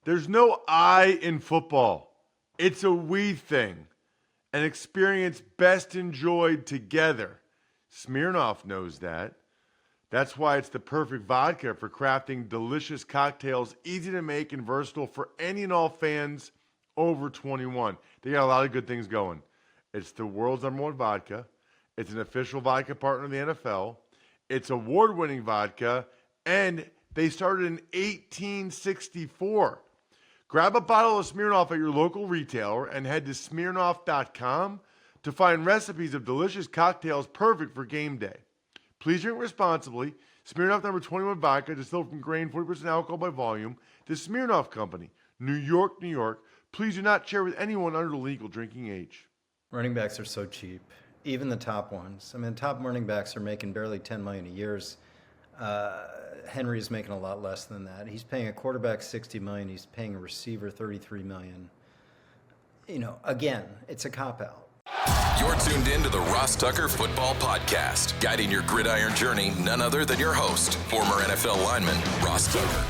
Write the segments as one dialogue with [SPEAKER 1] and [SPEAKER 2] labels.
[SPEAKER 1] There's no I in football. It's a we thing, an experience best enjoyed together. Smirnoff knows that. That's why it's the perfect vodka for crafting delicious cocktails, easy to make and versatile for any and all fans over 21. They got a lot of good things going. It's the world's number one vodka. It's an official vodka partner of the NFL. It's award-winning vodka, and they started in 1864. Grab a bottle of Smirnoff at your local retailer and head to Smirnoff.com to find recipes of delicious cocktails perfect for game day. Please drink responsibly. Smirnoff number 21 vodka, distilled from grain, 40% alcohol by volume. The Smirnoff Company, New York, New York. Please do not share with anyone under the legal drinking age.
[SPEAKER 2] Running backs are so cheap, even the top ones. I mean, top running backs are making barely $10 million a year. Henry is making a lot less than that. He's paying a quarterback $60 million. He's paying a receiver $33 million. You know, again, it's a cop-out.
[SPEAKER 3] You're tuned in to the Ross Tucker Football Podcast, guiding your gridiron journey, none other than your host, former NFL lineman, Ross Tucker.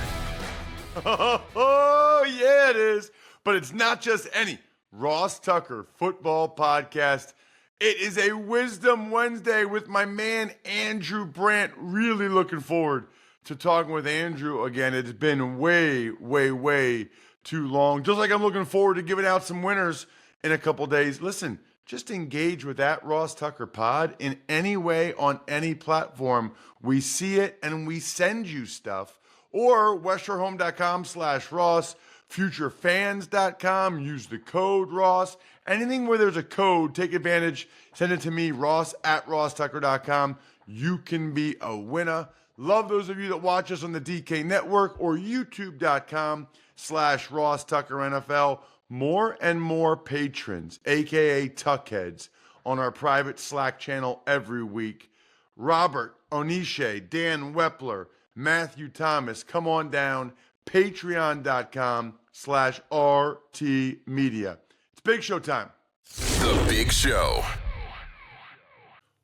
[SPEAKER 1] Oh, yeah, it is. But it's not just any Ross Tucker Football Podcast. It is a Wisdom Wednesday with my man, Andrew Brandt. Really looking forward to talking with Andrew again. It's been way, way, way too long. Just like I'm looking forward to giving out some winners in a couple days. Listen, just engage with that Ross Tucker pod in any way on any platform. We see it and we send you stuff. Or westshorehome.com/Ross, futurefans.com. Use the code Ross. Anything where there's a code, take advantage. Send it to me, Ross at rosstucker.com. You can be a winner. Love those of you that watch us on the DK Network or youtube.com/Ross Tucker NFL. More and more patrons, aka Tuckheads, on our private Slack channel every week. Robert, Onishe, Dan Wepler, Matthew Thomas, come on down. Patreon.com/RT Media. It's Big Show time.
[SPEAKER 3] The Big Show.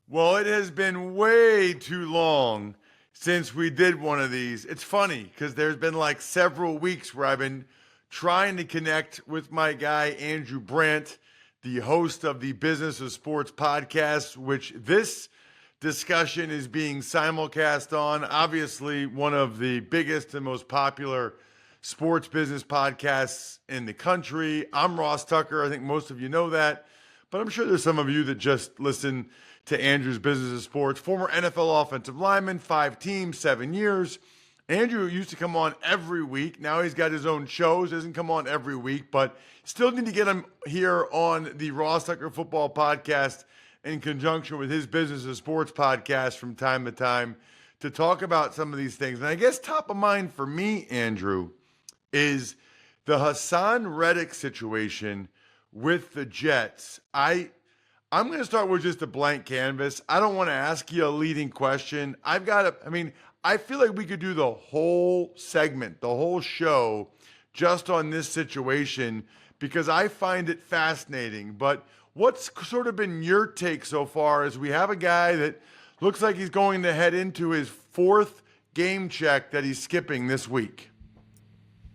[SPEAKER 1] Well, it has been way too long since we did one of these. It's funny because there's been like several weeks where I've been trying to connect with my guy, Andrew Brandt, the host of the Business of Sports podcast, which this discussion is being simulcast on. Obviously, one of the biggest and most popular sports business podcasts in the country. I'm Ross Tucker. I think most of you know that, but I'm sure there's some of you that just listen to Andrew's Business of Sports. Former NFL offensive lineman, 5 teams, 7 years. Andrew used to come on every week. Now he's got his own shows. Doesn't come on every week, but still need to get him here on the Ross Tucker Football Podcast in conjunction with his Business of Sports podcast from time to time to talk about some of these things. And I guess top of mind for me, Andrew, is the Haason Reddick situation with the Jets. I'm going to start with just a blank canvas. I don't want to ask you a leading question. I feel like we could do the whole segment, the whole show, just on this situation because I find it fascinating. But what's sort of been your take so far as we have a guy that looks like he's going to head into his 4th game check that he's skipping this week?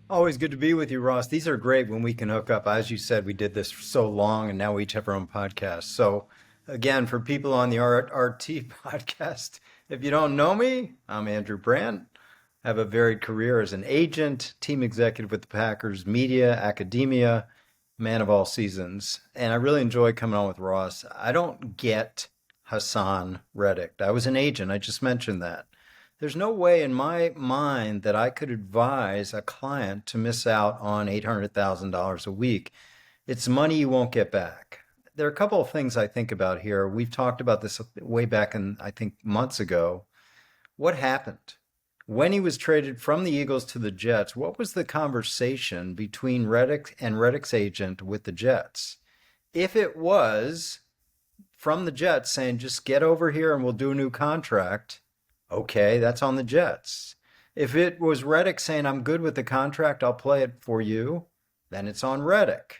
[SPEAKER 2] Always good to be with you, Ross. These are great when we can hook up. As you said, we did this for so long, and now we each have our own podcast. So, again, for people on the RT podcast, if you don't know me, I'm Andrew Brandt. I have a varied career as an agent, team executive with the Packers, media, academia, man of all seasons. And I really enjoy coming on with Ross. I don't get Haason Reddick. I was an agent. I just mentioned that. There's no way in my mind that I could advise a client to miss out on $800,000 a week. It's money you won't get back. There are a couple of things I think about here. We've talked about this way back in, I think, months ago. What happened? When he was traded from the Eagles to the Jets, what was the conversation between Reddick and Reddick's agent with the Jets? If it was from the Jets saying, just get over here and we'll do a new contract, okay, that's on the Jets. If it was Reddick saying, I'm good with the contract, I'll play it for you, then it's on Reddick.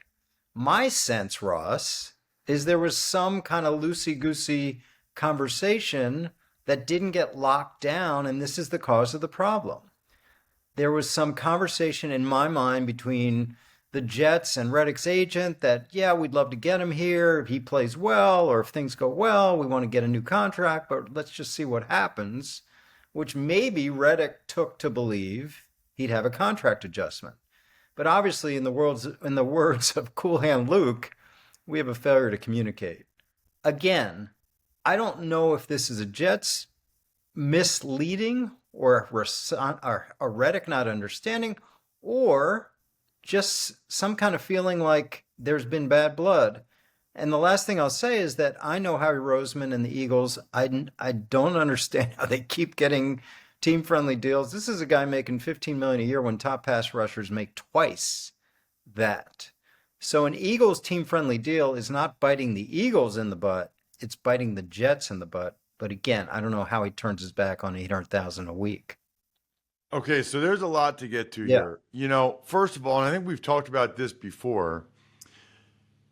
[SPEAKER 2] My sense, Ross, is there was some kind of loosey-goosey conversation that didn't get locked down, and this is the cause of the problem. there was some conversation in my mind between the Jets and Reddick's agent that, yeah, we'd love to get him here if he plays well, or if things go well, we want to get a new contract, but let's just see what happens, which maybe Reddick took to believe he'd have a contract adjustment. But obviously, in the words of Cool Hand Luke, we have a failure to communicate. Again, I don't know if this is a Jets misleading or a Reddick not understanding, or just some kind of feeling like there's been bad blood. And the last thing I'll say is that I know Howie Roseman and the Eagles. I don't understand how they keep getting team-friendly deals. This is a guy making $15 million a year when top pass rushers make twice that. So an Eagles team-friendly deal is not biting the Eagles in the butt. It's biting the Jets in the butt. But again, I don't know how he turns his back on $800,000 a week.
[SPEAKER 1] Okay, so there's a lot to get to here. You know, first of all, and I think we've talked about this before,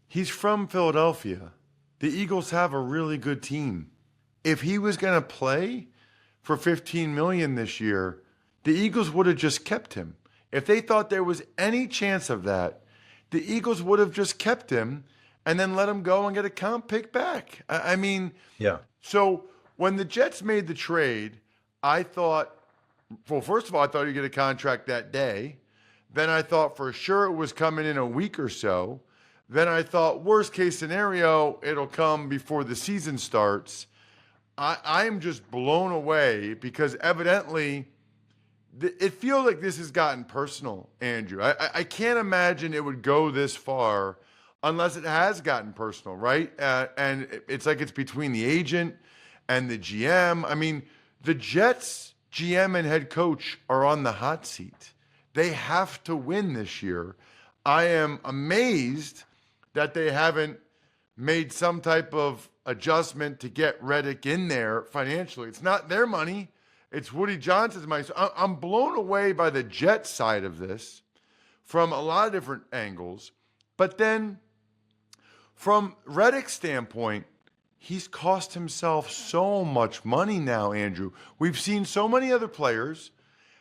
[SPEAKER 1] he's from Philadelphia. The Eagles have a really good team. If he was going to play for $15 million this year, the Eagles would have just kept him. If they thought there was any chance of that, the Eagles would have just kept him and then let him go and get a comp pick back. I mean,
[SPEAKER 2] yeah.
[SPEAKER 1] So when the Jets made the trade, I thought, well, first of all, I thought he'd get a contract that day. Then I thought for sure it was coming in a week or so. Then I thought, worst case scenario, it'll come before the season starts. I am just blown away because evidently it feels like this has gotten personal, Andrew. I can't imagine it would go this far unless it has gotten personal, right? And it's like it's between the agent and the GM. I mean, the Jets GM and head coach are on the hot seat. They have to win this year. I am amazed that they haven't made some type of adjustment to get Reddick in there financially. It's not their money. It's Woody Johnson's money. So I'm blown away by the Jets side of this from a lot of different angles. But then from Reddick's standpoint, he's cost himself so much money now, Andrew. We've seen so many other players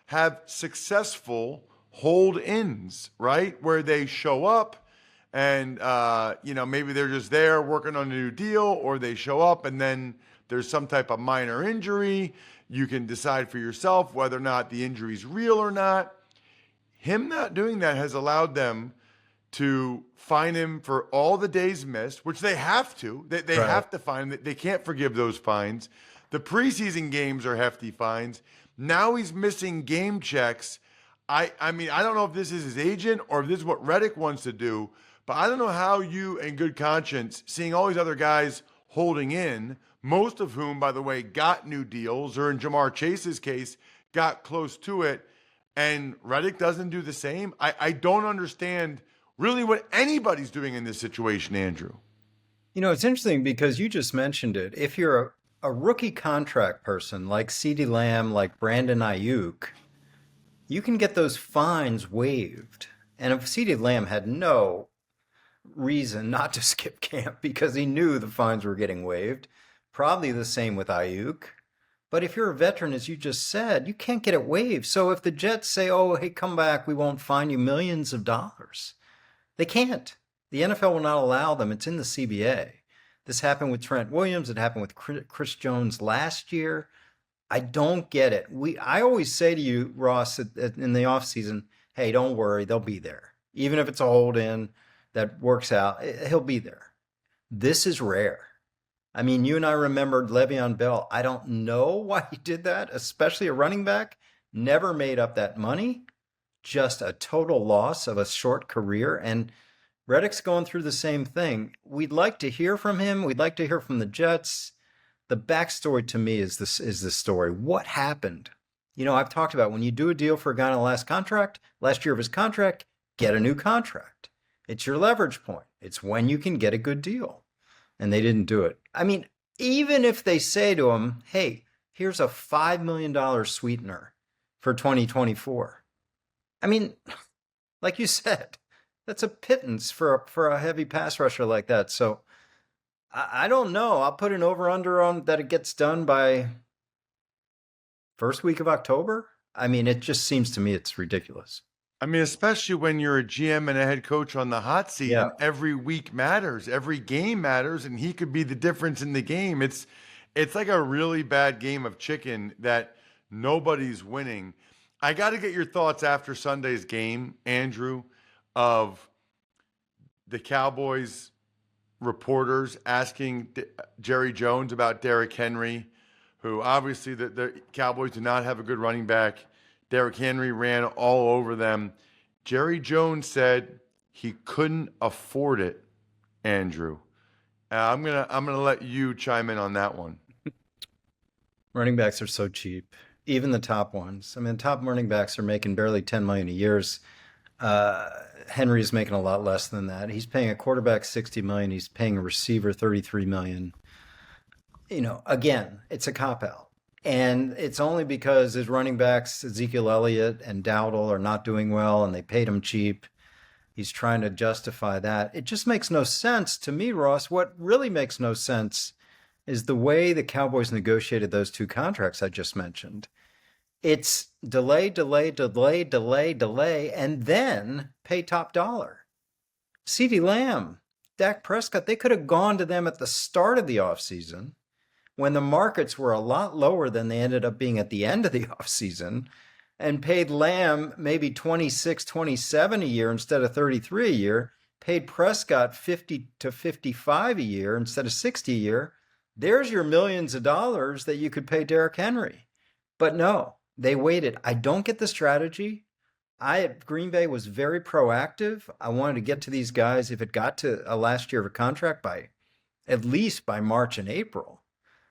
[SPEAKER 1] have successful hold-ins, right? Where they show up and, maybe they're just there working on a new deal, or they show up and then there's some type of minor injury. You can decide for yourself whether or not the injury is real or not. Him not doing that has allowed them to fine him for all the days missed, which they have to. They
[SPEAKER 2] Right.
[SPEAKER 1] have to fine him. They can't forgive those fines. The preseason games are hefty fines. Now he's missing game checks. I mean, I don't know if this is his agent or if this is what Reddick wants to do, but I don't know how you, in good conscience, seeing all these other guys holding in, most of whom, by the way, got new deals, or in Jamar Chase's case, got close to it, and Reddick doesn't do the same. I don't understand really what anybody's doing in this situation, Andrew.
[SPEAKER 2] You know, it's interesting because you just mentioned it. If you're a rookie contract person like CeeDee Lamb, like Brandon Ayuk, you can get those fines waived. And if CeeDee Lamb had no reason not to skip camp because he knew the fines were getting waived, probably the same with Ayuk. But if you're a veteran, as you just said, you can't get it waived. So if the Jets say, oh, hey, come back, we won't fine you millions of dollars, they can't. The NFL will not allow them. It's in the CBA. This happened with Trent Williams. It happened with Chris Jones last year. I don't get it. I always say to you, Ross, in the offseason, hey, don't worry, they'll be there. Even if it's a hold-in that works out, he'll be there. This is rare. I mean, you and I remembered Le'Veon Bell. I don't know why he did that, especially a running back. Never made up that money. Just a total loss of a short career. And Reddick's going through the same thing. We'd like to hear from him. We'd like to hear from the Jets. The backstory to me is this story. What happened? You know, I've talked about when you do a deal for a guy on a last year of his contract, get a new contract. It's your leverage point. It's when you can get a good deal. And they didn't do it. I mean, even if they say to him, hey, here's a $5 million sweetener for 2024. I mean, like you said, that's a pittance for a heavy pass rusher like that. So I don't know. I'll put an over-under on that it gets done by first week of October. I mean, it just seems to me it's ridiculous.
[SPEAKER 1] I mean, especially when you're a GM and a head coach on the hot seat,
[SPEAKER 2] Yeah.
[SPEAKER 1] and every week matters, every game matters, and he could be the difference in the game. It's like a really bad game of chicken that nobody's winning. I got to get your thoughts after Sunday's game, Andrew, of the Cowboys reporters asking Jerry Jones about Derrick Henry, who obviously the Cowboys do not have a good running back. Derrick Henry ran all over them. Jerry Jones said he couldn't afford it, Andrew. I'm gonna let you chime in on that one.
[SPEAKER 2] Running backs are so cheap, even the top ones. I mean, top running backs are making barely $10 million a year. Henry is making a lot less than that. He's paying a quarterback $60 million. He's paying a receiver $33 million. Again, it's a cop out. And it's only because his running backs, Ezekiel Elliott and Dowdle, are not doing well and they paid him cheap. He's trying to justify that. It just makes no sense to me, Ross. What really makes no sense is the way the Cowboys negotiated those two contracts I just mentioned. It's delay, delay, delay, delay, delay, and then pay top dollar. CeeDee Lamb, Dak Prescott, they could have gone to them at the start of the offseason when the markets were a lot lower than they ended up being at the end of the offseason, and paid Lamb maybe 26, 27 a year instead of 33 a year, paid Prescott 50 to 55 a year instead of 60 a year. There's your millions of dollars that you could pay Derrick Henry. But no, they waited. I don't get the strategy. Green Bay was very proactive. I wanted to get to these guys if it got to a last year of a contract at least by March and April.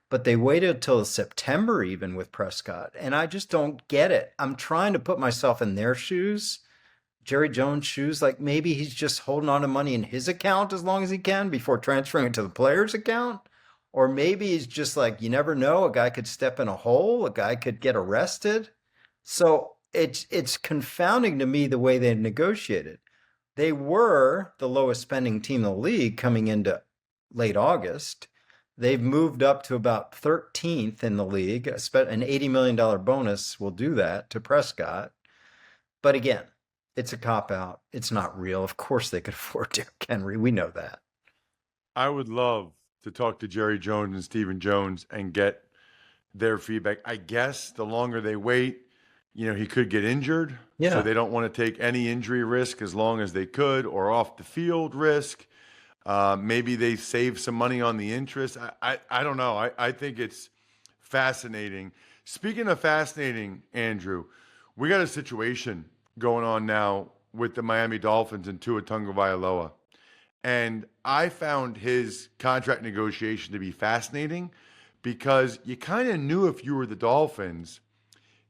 [SPEAKER 2] But they waited till September even with Prescott. And I just don't get it. I'm trying to put myself in their shoes, Jerry Jones' shoes. Like maybe he's just holding on to money in his account as long as he can before transferring it to the player's account. Or maybe he's just like, you never know. A guy could step in a hole. A guy could get arrested. So it's confounding to me the way they negotiated. They were the lowest spending team in the league coming into late August. They've moved up to about 13th in the league. An $80 million bonus will do that to Prescott. But again, it's a cop-out. It's not real. Of course they could afford Derrick Henry. We know that.
[SPEAKER 1] I would love to talk to Jerry Jones and Stephen Jones and get their feedback. I guess the longer they wait, he could get injured.
[SPEAKER 2] Yeah.
[SPEAKER 1] So they don't want to take any injury risk as long as they could, or off the field risk. Maybe they save some money on the interest. I don't know. I think it's fascinating. Speaking of fascinating, Andrew, we got a situation going on now with the Miami Dolphins and Tua Tagovailoa. And I found his contract negotiation to be fascinating because you kind of knew if you were the Dolphins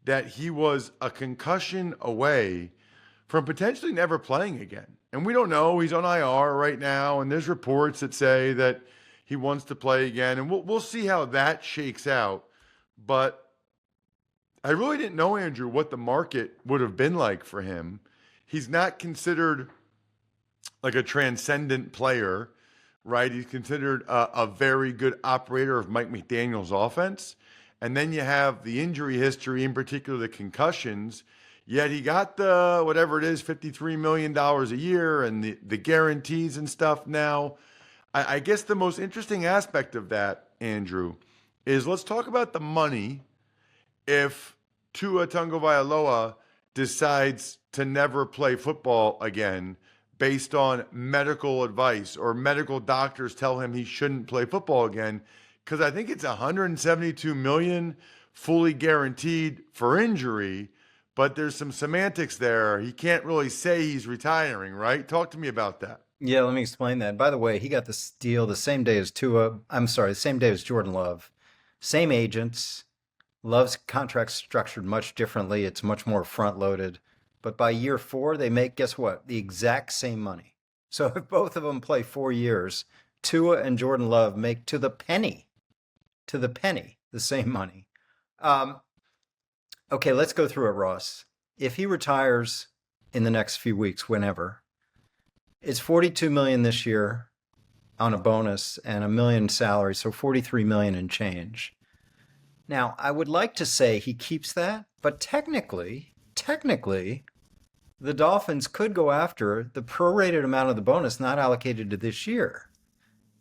[SPEAKER 1] that he was a concussion away from potentially never playing again. And we don't know. He's on IR right now, and there's reports that say that he wants to play again. And we'll see how that shakes out. But I really didn't know, Andrew, what the market would have been like for him. He's not considered like a transcendent player, right? He's considered a very good operator of Mike McDaniel's offense. And then you have the injury history, in particular the concussions. Yet he got the, whatever it is, $53 million a year and the guarantees and stuff now. I guess the most interesting aspect of that, Andrew, is let's talk about the money if Tua Tagovailoa decides to never play football again based on medical advice, or medical doctors tell him he shouldn't play football again, because I think it's $172 million fully guaranteed for injury. But there's some semantics there. He can't really say he's retiring, right? Talk to me about that.
[SPEAKER 2] Yeah, let me explain that. By the way, he got this deal the same day as the same day as Jordan Love. Same agents. Love's contract's structured much differently. It's much more front-loaded. But by year 4, they make, guess what? The exact same money. So if both of them play 4 years, Tua and Jordan Love make to the penny, the same money. Okay, let's go through it, Ross. If he retires in the next few weeks, whenever, it's $42 million this year on a bonus and $1 million salary, so $43 million and change. Now, I would like to say he keeps that, but technically, the Dolphins could go after the prorated amount of the bonus not allocated to this year.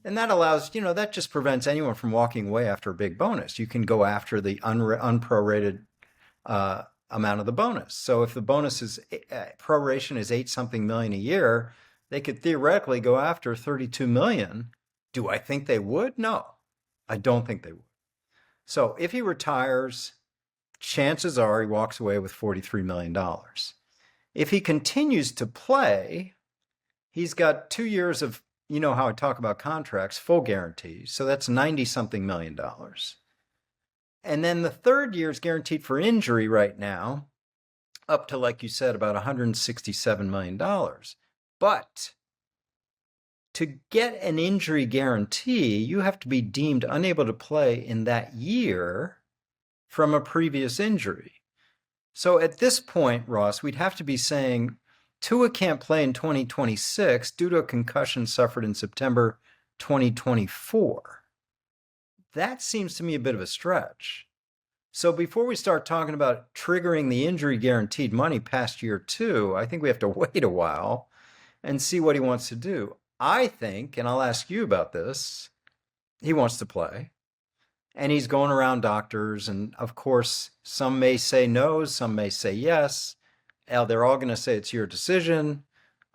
[SPEAKER 2] And that allows, that just prevents anyone from walking away after a big bonus. You can go after the unprorated amount of the bonus. So if the bonus is proration is 8-something million a year, they could theoretically go after 32 million. Do I think they would? No, I don't think they would. So if he retires, chances are he walks away with $43 million. If he continues to play, he's got 2 years of, how I talk about contracts, full guarantees. So that's 90-something million dollars. And then the third year is guaranteed for injury right now, up to, like you said, about $167 million. But to get an injury guarantee, you have to be deemed unable to play in that year from a previous injury. So at this point, Ross, we'd have to be saying Tua can't play in 2026 due to a concussion suffered in September 2024. That seems to me a bit of a stretch. So before we start talking about triggering the injury guaranteed money past year 2, I think we have to wait a while and see what he wants to do. I think, and I'll ask you about this, he wants to play. And he's going around doctors, and of course, some may say no, some may say yes. They're all going to say it's your decision.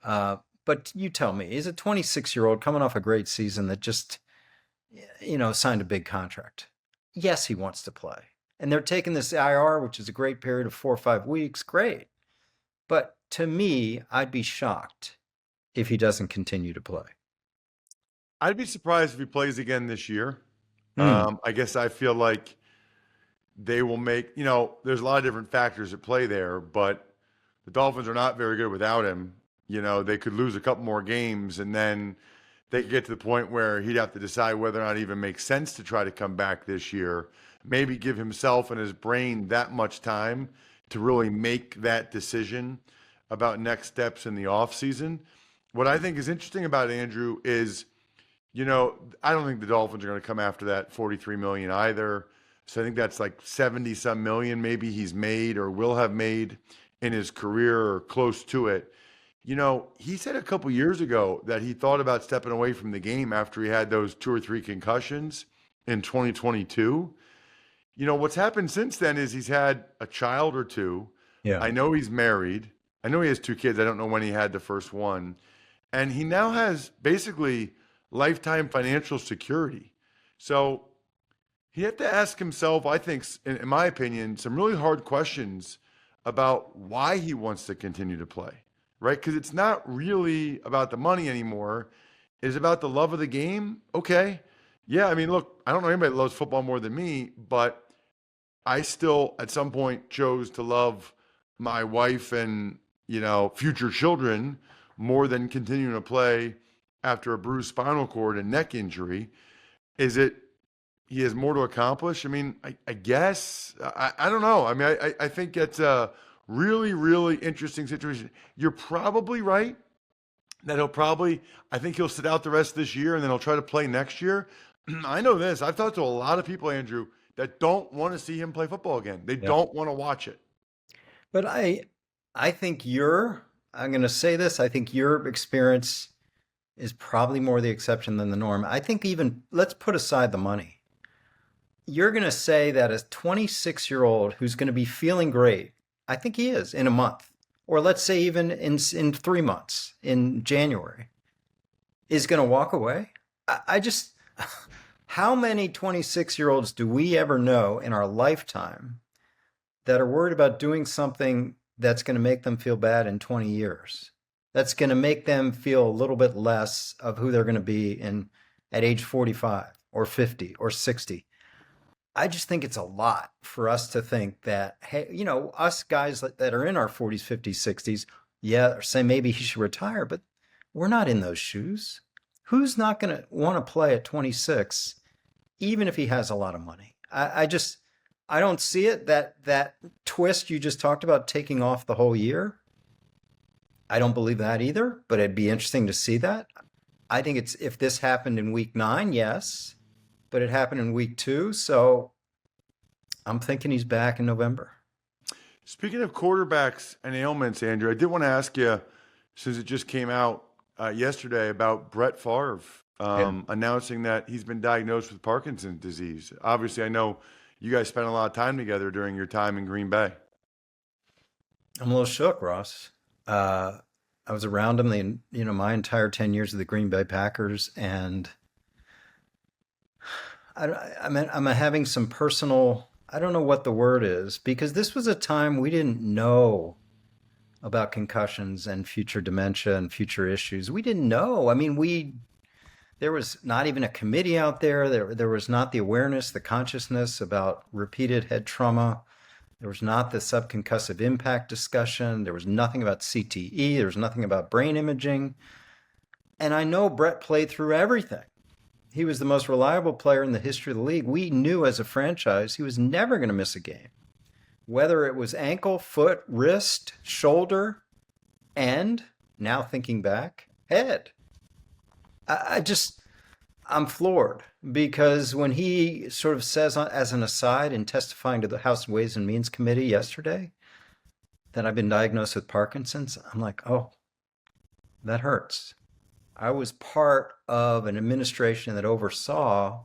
[SPEAKER 2] But you tell me, he's a 26-year-old coming off a great season that just, signed a big contract. Yes, he wants to play. And they're taking this IR, which is a great period of 4 or 5 weeks. Great. But to me, I'd be shocked if he doesn't continue to play.
[SPEAKER 1] I'd be surprised if he plays again this year. I guess I feel like they will make, there's a lot of different factors at play there, but the Dolphins are not very good without him. They could lose a couple more games, and then they could get to the point where he'd have to decide whether or not it even makes sense to try to come back this year. Maybe give himself and his brain that much time to really make that decision about next steps in the offseason. What I think is interesting about Andrew is, I don't think the Dolphins are going to come after that $43 million either. So I think that's like 70-some million maybe he's made or will have made in his career or close to it. He said a couple years ago that he thought about stepping away from the game after he had those 2 or 3 concussions in 2022. What's happened since then is he's had a child or 2.
[SPEAKER 2] Yeah.
[SPEAKER 1] I know he's married. I know he has 2 kids. I don't know when he had the first one. And he now has basically lifetime financial security. So he had to ask himself, I think, in my opinion, some really hard questions about why he wants to continue to play, right? Because it's not really about the money anymore. It's about the love of the game. Okay. Yeah, look, I don't know anybody that loves football more than me, but I still, at some point, chose to love my wife and, future children more than continuing to play after a bruised spinal cord and neck injury. Is it he has more to accomplish? I guess. I don't know. I think it's a really, really interesting situation. You're probably right that I think he'll sit out the rest of this year and then he'll try to play next year. I know this. I've talked to a lot of people, Andrew, that don't want to see him play football again. They don't want to watch it.
[SPEAKER 2] But I think I'm going to say this, I think your experience is probably more the exception than the norm. I think even, let's put aside the money. You're going to say that a 26-year-old who's going to be feeling great, I think he is, in a month, or let's say even in 3 months, in January, is going to walk away? I just, how many 26-year-olds do we ever know in our lifetime that are worried about doing something that's going to make them feel bad in 20 years? That's going to make them feel a little bit less of who they're going to be at age 45 or 50 or 60. I just think it's a lot for us to think that, hey, us guys that are in our 40s, 50s, 60s, or say maybe he should retire, but we're not in those shoes. Who's not going to want to play at 26, even if he has a lot of money? I don't see it. That twist you just talked about, taking off the whole year, I don't believe that either, but it'd be interesting to see that. I think if this happened in week 9, yes, but it happened in week 2. So I'm thinking he's back in November.
[SPEAKER 1] Speaking of quarterbacks and ailments, Andrew, I did want to ask you, since it just came out yesterday, about Brett Favre
[SPEAKER 2] Yeah.
[SPEAKER 1] announcing that he's been diagnosed with Parkinson's disease. Obviously, I know you guys spent a lot of time together during your time in Green Bay.
[SPEAKER 2] I'm a little shook, Ross. I was around him my entire 10 years of the Green Bay Packers, and I'm having some personal, I don't know what the word is, because this was a time we didn't know about concussions and future dementia and future issues. We didn't know. I mean, there was not even a committee out there. There was not the awareness, the consciousness about repeated head trauma. There was not the subconcussive impact discussion. There was nothing about CTE. There was nothing about brain imaging. And I know Brett played through everything. He was the most reliable player in the history of the league. We knew as a franchise he was never going to miss a game. Whether it was ankle, foot, wrist, shoulder, and, now thinking back, head. I'm floored, because when he sort of says as an aside in testifying to the House Ways and Means Committee yesterday that I've been diagnosed with Parkinson's, I'm like, oh, that hurts. I was part of an administration that oversaw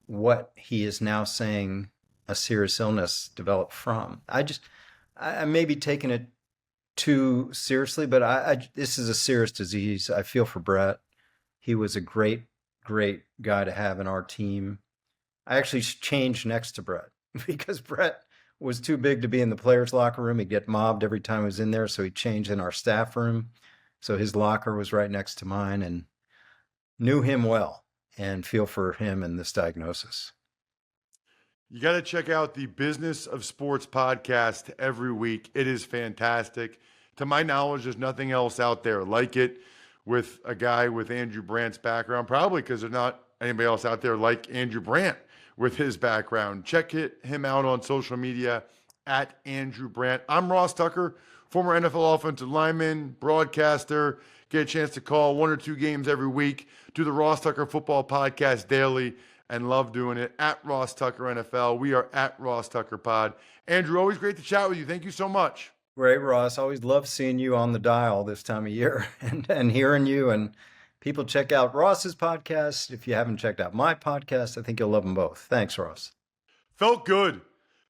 [SPEAKER 2] what he is now saying a serious illness developed from. I may be taking it too seriously, but this is a serious disease. I feel for Brett. He was a great guy to have in our team. I actually changed next to Brett because Brett was too big to be in the players' locker room. He'd get mobbed every time he was in there, so he changed in our staff room. So his locker was right next to mine, and knew him well and feel for him in this diagnosis.
[SPEAKER 1] You got to check out the Business of Sports podcast every week. It is fantastic. To my knowledge, there's nothing else out there like it, with a guy with Andrew Brandt's background, probably because there's not anybody else out there like Andrew Brandt with his background. Check him out on social media at Andrew Brandt. I'm Ross Tucker, former NFL offensive lineman, broadcaster. Get a chance to call 1 or 2 games every week. Do the Ross Tucker Football Podcast daily, and love doing it. At Ross Tucker NFL. We are at Ross Tucker Pod. Andrew, always great to chat with you. Thank you so much.
[SPEAKER 2] Great, Ross. Always love seeing you on the dial this time of year and hearing you. And people, check out Ross's podcast. If you haven't checked out my podcast, I think you'll love them both. Thanks, Ross.
[SPEAKER 1] Felt good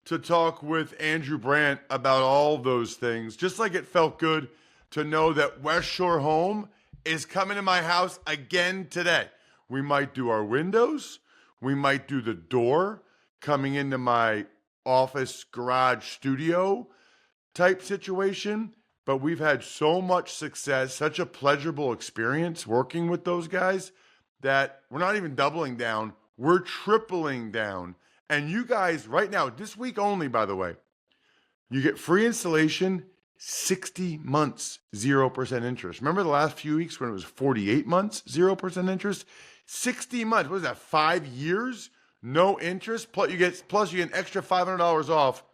[SPEAKER 1] to talk with Andrew Brandt about all those things, just like it felt good to know that West Shore Home is coming to my house again today. We might do our windows. We might do the door coming into my office, garage, studio type situation. But we've had so much success, such a pleasurable experience working with those guys, that we're not even doubling down. We're tripling down. And you guys right now, this week only, by the way, you get free installation, 60 months, 0% interest. Remember the last few weeks when it was 48 months, 0% interest? 60 months, what is that, 5 years? No interest, plus you get an extra $500 off.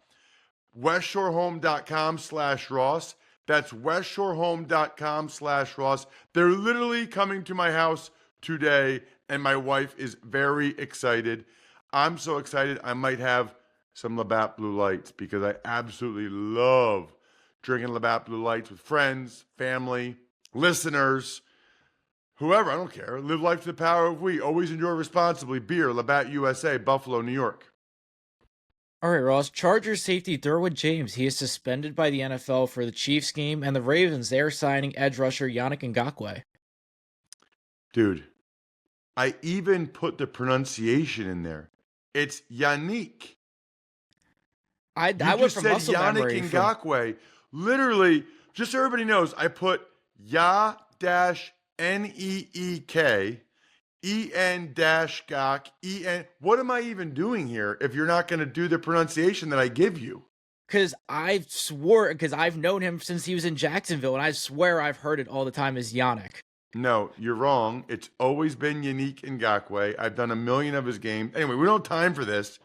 [SPEAKER 1] westshorehome.com/Ross. That's westshorehome.com/Ross. They're literally coming to my house today, and my wife is very excited. I'm so excited I might have some Labatt Blue Lights, because I absolutely love drinking Labatt Blue Lights with friends, family, listeners, whoever, I don't care. Live life to the power of we. Always enjoy responsibly. Beer, Labatt USA, Buffalo, New York.
[SPEAKER 4] All right, Ross. Chargers safety Derwin James. He is suspended by the NFL for the Chiefs game, and the Ravens, they are signing edge rusher Yannick Ngakoue.
[SPEAKER 1] Dude, I even put the pronunciation in there. It's Yannick.
[SPEAKER 4] I went from muscle memory.
[SPEAKER 1] Yannick Ngakoue. Literally, just so everybody knows, I put Ya-Neek, En-Gak, En. What am I even doing here if you're not going to do the pronunciation that I give you?
[SPEAKER 4] Because I've known him since he was in Jacksonville, and I swear I've heard it all the time as Yannick.
[SPEAKER 1] No, you're wrong. It's always been Yannick Ngakoue. I've done a million of his games. Anyway, we don't have time for this.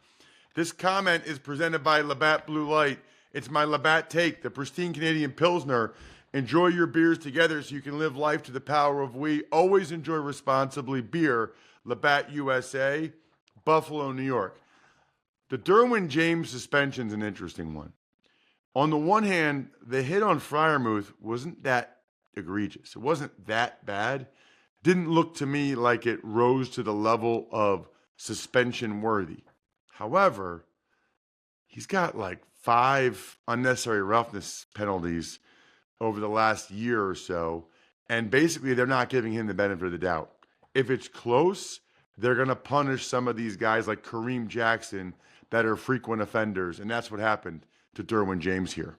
[SPEAKER 1] This comment is presented by Labatt Blue Light. It's my Labatt take, the pristine Canadian Pilsner. Enjoy your beers together so you can live life to the power of we. Always enjoy responsibly. Beer, Labatt USA, Buffalo, New York. The Derwin James suspension's an interesting one. On the one hand, the hit on Freiermuth wasn't that egregious. It wasn't that bad. Didn't look to me like it rose to the level of suspension worthy. However, he's got like 5 unnecessary roughness penalties over the last year or so, and basically they're not giving him the benefit of the doubt. If it's close, they're going to punish some of these guys like Kareem Jackson that are frequent offenders, and that's what happened to Derwin James here.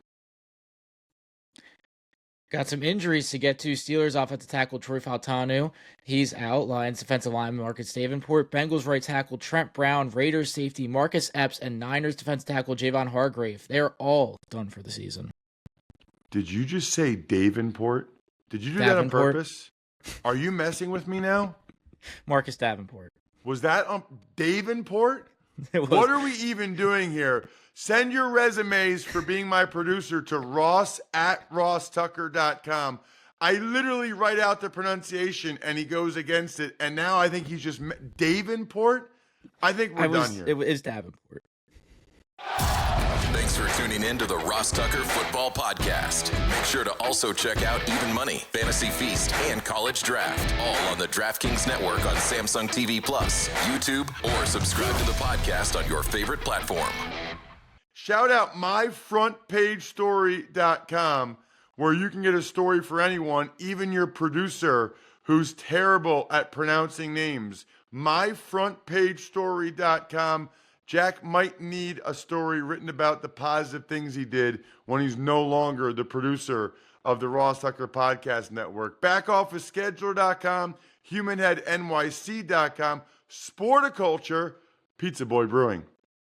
[SPEAKER 4] Got some injuries to get to. Steelers offensive tackle Troy Fautanu, he's out. Lions defensive lineman Marcus Davenport. Bengals right tackle Trent Brown. Raiders safety Marcus Epps. And Niners defensive tackle Javon Hargrave. They're all done for the season.
[SPEAKER 1] Did you just say Davenport? Did you do that on purpose? Are you messing with me now?
[SPEAKER 4] Marcus Davenport.
[SPEAKER 1] Was that on Davenport?
[SPEAKER 4] Was.
[SPEAKER 1] What are we even doing here? Send your resumes for being my producer to ross@rosstucker.com. I literally write out the pronunciation and he goes against it. And now I think he's just Davenport. I think we're done here.
[SPEAKER 4] It is Davenport.
[SPEAKER 3] Thanks for tuning in to the Ross Tucker Football Podcast. Make sure to also check out Even Money, Fantasy Feast, and College Draft, all on the DraftKings Network on Samsung TV Plus, YouTube, or subscribe to the podcast on your favorite platform.
[SPEAKER 1] Shout out myfrontpagestory.com, where you can get a story for anyone, even your producer who's terrible at pronouncing names. Myfrontpagestory.com. Jack might need a story written about the positive things he did when he's no longer the producer of the Ross Tucker Podcast Network. Backofficescheduler.com, HumanHeadNYC.com, Sporticulture, Pizza Boy Brewing.